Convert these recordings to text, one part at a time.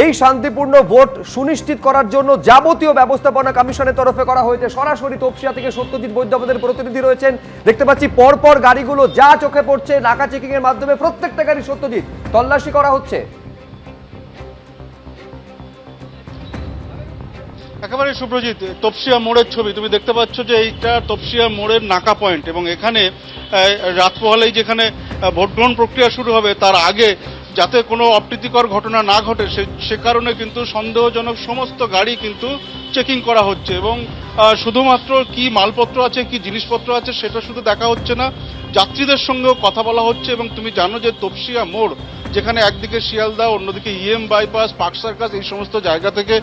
এই শান্তিপূর্ণ ভোট সুনিশ্চিত করার জন্য যাবতীয় ব্যবস্থাপনা কমিশনের তরফে করা হয়েছে। সরাসরি তপসিয়া থেকে সত্যজিৎ বৈদ্য আমাদের প্রতিনিধি রয়েছেন। দেখতে পাচ্ছি পরপর গাড়িগুলো যা চোখে পড়ছে নাকা চেকিং এর মাধ্যমে প্রত্যেকটা গাড়ি সত্যজিৎ তল্লাশি করা হচ্ছে। একেবারে সুপ্রজিৎ, তপসিয়া মোড়ের ছবি তুমি দেখতে পাচ্ছ যে এইটা তপসিয়া মোড়ের নাকা পয়েন্ট, এবং এখানে রাত পোহালেই যেখানে ভোট গ্রহণ প্রক্রিয়া শুরু হবে তার আগে যাতে কোনো অপ্রীতিকর ঘটনা না ঘটে সে কারণে কিন্তু সন্দেহজনক সমস্ত গাড়ি কিন্তু চেকিং করা হচ্ছে, এবং শুধুমাত্র কি মালপত্র আছে কি জিনিসপত্র আছে সেটা শুধু দেখা হচ্ছে না, যাত্রীদের সঙ্গেও কথা বলা হচ্ছে। এবং তুমি জানো যে তপসিয়া মোড় যেখানে একদিকে শিয়ালদা অন্যদিকে বাইপাস পার্ক সার্কাস এই সমস্ত জায়গা থেকে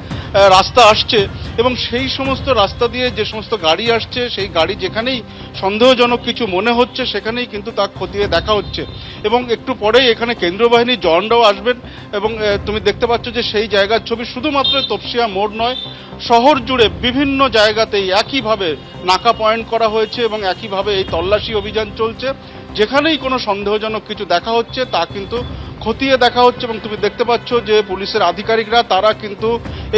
রাস্তা আসছে, এবং সেই সমস্ত রাস্তা দিয়ে যে সমস্ত গাড়ি আসছে সেই গাড়ি যেখানেই সন্দেহজনক কিছু মনে হচ্ছে সেখানেই কিন্তু তা খতিয়ে দেখা হচ্ছে। এবং একটু পরেই এখানে কেন্দ্রীয় বাহিনীর জওয়ানরাও আসবেন, এবং তুমি দেখতে পাচ্ছ যে সেই জায়গার ছবি শুধুমাত্র তপসিয়া মোড় নয়, শহর জুড়ে বিভিন্ন জায়গাতেই একইভাবে নাকা পয়েন্ট করা হয়েছে এবং একইভাবে এই তল্লাশি অভিযান চলছে। যেখানেই কোনো সন্দেহজনক কিছু দেখা হচ্ছে তা কিন্তু খতিয়ে দেখা হচ্ছে। এবং তুমি দেখতে পাচ্ছ যে পুলিশের আধিকারিকরা তারা কিন্তু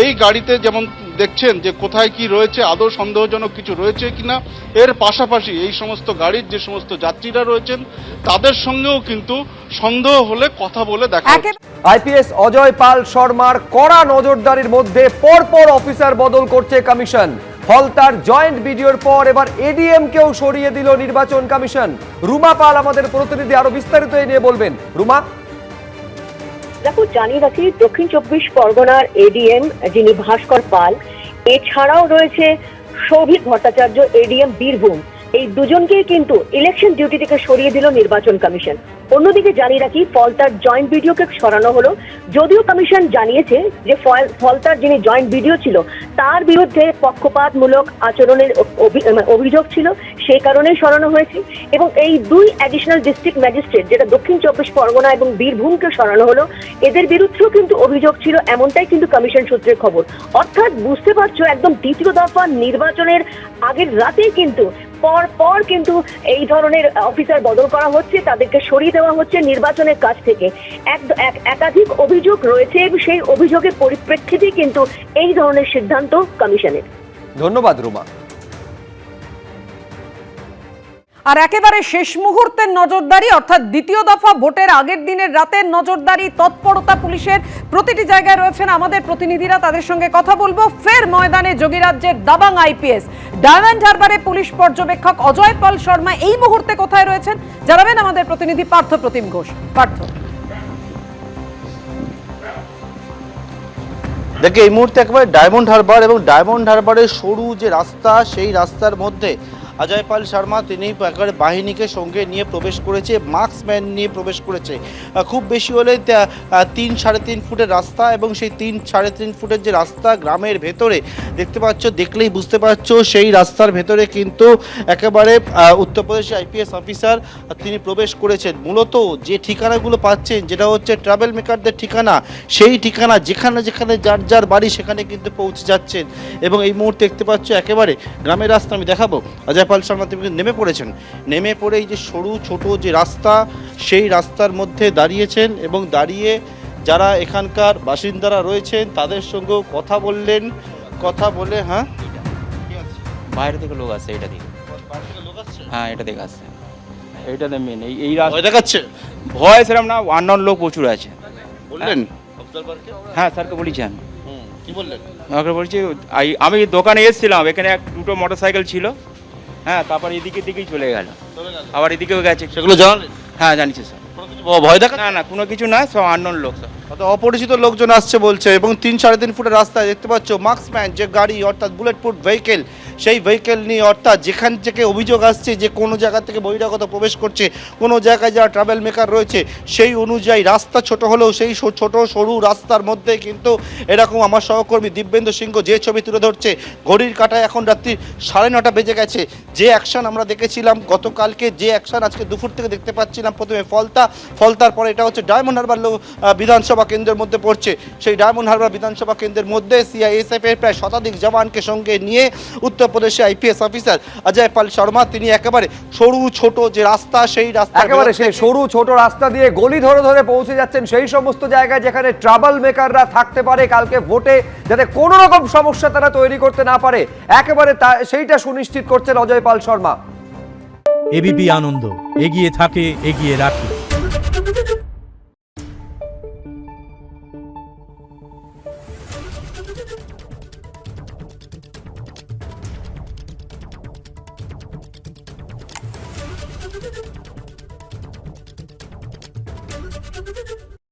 এই গাড়িতে যেমন দেখছেন যে কোথায় কি রয়েছে, আদৌ সন্দেহজনক কিছু রয়েছে কিনা, এর পাশাপাশি এই সমস্ত গাড়ির যে সমস্ত যাত্রীরা রয়েছেন তাদের সঙ্গেও কিন্তু সন্দেহ হলে কথা বলে দেখা হচ্ছে। আইপিএস অজয় পাল শর্মার কড়া নজরদারির মধ্যে পরপর অফিসার বদল করছে কমিশন। ফলতার জয়েন্ট ভিডিওর পর এবার এডিএম কেও সরিয়ে দিল নির্বাচন কমিশন। রুমা পাল আমাদের প্রতিনিধি আরো বিস্তারিত এই নিয়ে বলবেন। রুমা, দেখো জানিয়ে রাখি দক্ষিণ 24 পরগনার এডিএম যিনি ভাস্কর পাল, এছাড়াও রয়েছে সৌভিক ভট্টাচার্য এডিএম বীরভূম, এই দুজনকেই কিন্তু ইলেকশন ডিউটি থেকে সরিয়ে দিল নির্বাচন কমিশন। অন্যদিকে জানিয়ে রাখি ফলতার জয়েন্ট ভিডিওকে সরানো হলো, যদিও কমিশন জানিয়েছে যে ফলতার যিনি জয়েন্ট ভিডিও ছিল তার বিরুদ্ধে পক্ষপাতমূলক আচরণের অভিযোগ ছিল, সেই কারণেই সরানো হয়েছে। এবং এই দুই অ্যাডিশনাল ডিস্ট্রিক্ট ম্যাজিস্ট্রেট যেটা দক্ষিণ 24 পরগনা এবং বীরভূমকে সরানো হলো, এদের বিরুদ্ধেও কিন্তু অভিযোগ ছিল, এমনটাই কিন্তু কমিশন সূত্রের খবর। অর্থাৎ বুঝতে পারছো একদম দ্বিতীয় দফা নির্বাচনের আগের রাতেই কিন্তু পর কিন্তু এই ধরনের অফিসার বদল করা হচ্ছে, তাদেরকে সরিয়ে দেওয়া হচ্ছে নির্বাচনের কাছ থেকে। একাধিক অভিযোগ রয়েছে এবং সেই অভিযোগের পরিপ্রেক্ষিতেই কিন্তু এই ধরনের সিদ্ধান্ত কমিশনের। ধন্যবাদ রুমা। আর একেবারে শেষ মুহূর্তের নজরদারি, অর্থাৎ দ্বিতীয় দফা ভোটের আগের দিনের রাতের নজরদারি, তৎপরতা পুলিশের প্রতিটি জায়গায় রয়েছেন আমাদের প্রতিনিধিরা, তাদের সঙ্গে কথা বলবো। ফের ময়দানে যোগীরাজ্যের দাবাং আইপিএস, ডায়মন্ড হারবারে পুলিশ পর্যবেক্ষক অজয় পাল শর্মা এই মুহূর্তে কোথায় রয়েছেন জানাবেন আমাদের প্রতিনিধি পার্থ প্রতিম ঘোষ। পার্থ, দেখে এই মুহূর্তে একেবারে ডায়মন্ড হারবার এবং ডায়মন্ড হারবারের সরু যে রাস্তা সেই রাস্তার মধ্যে অজয় পাল শর্মা তিনি একেবারে বাহিনীকে সঙ্গে নিয়ে প্রবেশ করেছে, মার্কসম্যান নিয়ে প্রবেশ করেছে। খুব বেশি হলে 3-3.5 ফুটের রাস্তা, এবং সেই 3-3.5 ফুটের যে রাস্তা গ্রামের ভেতরে দেখতে পাচ্ছ, দেখলেই বুঝতে পারছো সেই রাস্তার ভেতরে কিন্তু একেবারে উত্তরপ্রদেশের আইপিএস অফিসার তিনি প্রবেশ করেছেন। মূলত যে ঠিকানাগুলো পাচ্ছেন যেটা হচ্ছে ট্রাভেল মেকারদের ঠিকানা, সেই ঠিকানা যেখানে যেখানে যার যার বাড়ি সেখানে কিন্তু পৌঁছে যাচ্ছেন। এবং এই মুহূর্তে দেখতে পাচ্ছ একেবারে গ্রামের রাস্তা আমি দেখাবো, অজয় পাল শর্মা তিনি নেমে পড়েছেন, নেমে পড়ে এই যে সরু ছোট যে রাস্তা সেই রাস্তার মধ্যে দাঁড়িয়েছেন, এবং দাঁড়িয়ে যারা এখানকার বাসিন্দারা রয়েছেন তাদের সঙ্গেও কথা বললেন। কথা বলে হ্যাঁ বাইরে থেকে লোক আসছে, এটা দিকে হ্যাঁ এটা দেখে আসছে, এইটাতে মেন এই ভয় দেখাচ্ছে। ভয় সেরকম না, আননোন লোক প্রচুর আছে বললেন হ্যাঁ স্যারকে বলেছি আমি। কি বললেন? আমাকে বলছি আমি দোকানে এসেছিলাম, এখানে দুটো মোটরসাইকেল ছিল, হ্যাঁ তারপর এদিকের দিকেই চলে গেল, আবার এদিকেও গেছে। সেগুলো জানালেন? হ্যাঁ জানিছি স্যার। ভয় দেখা না না কোনো কিছু না, সব আননোন লোক স্যার। অপরিচিত লোকজন আসছে বলছে, এবং 3-3.5 ফুটের রাস্তায় দেখতে পাচ্ছ মার্কসম্যান যে গাড়ি অর্থাৎ বুলেট প্রুফ ভেহিকেল, সেই ভেহিকেল নিয়ে অর্থাৎ যেখান থেকে অভিযোগ আসছে যে কোনো জায়গা থেকে বহিরাগত প্রবেশ করছে, কোনো জায়গায় যারা ট্রাভেল মেকার রয়েছে সেই অনুযায়ী রাস্তা ছোট হলেও সেই ছোট সরু রাস্তার মধ্যে কিন্তু এরকম আমার সহকর্মী দিব্যেন্দু সিংহ যে ছবি তুলে ধরছে, ঘড়ির কাঁটায় এখন রাত্রি 9:30 বেজে গেছে। যে অ্যাকশন আমরা দেখেছিলাম গতকালকে, যে অ্যাকশন আজকে দুপুর থেকে দেখতে পাচ্ছিলাম, প্রথমে ফলতার পরে এটা হচ্ছে ডায়মন্ড হারবার বিধানসভা কেন্দ্রের মধ্যে পড়ছে। সেই ডায়মন্ড হারবার বিধানসভা কেন্দ্রের মধ্যে সিআইএসএফ এর প্রায় 100 জওয়ানকে সঙ্গে নিয়ে উত্তর উত্তরপ্রদেশে আইপিএস অফিসার অজয় পাল শর্মা তিনি একেবারে সরু ছোট যে রাস্তা সেই রাস্তা একেবারে সেই সরু ছোট রাস্তা দিয়ে গলি ধরে ধরে পৌঁছে যাচ্ছেন সেই সমস্ত জায়গায় যেখানে ট্রাবল মেকাররা থাকতে পারে কালকে ভোটে, যাতে কোনো রকম সমস্যা তারা তৈরি করতে না পারে, একেবারে সেইটা সুনিশ্চিত করছেন অজয় পাল শর্মা। এবিপি আনন্দ, এগিয়ে থাকে, এগিয়ে রাখে।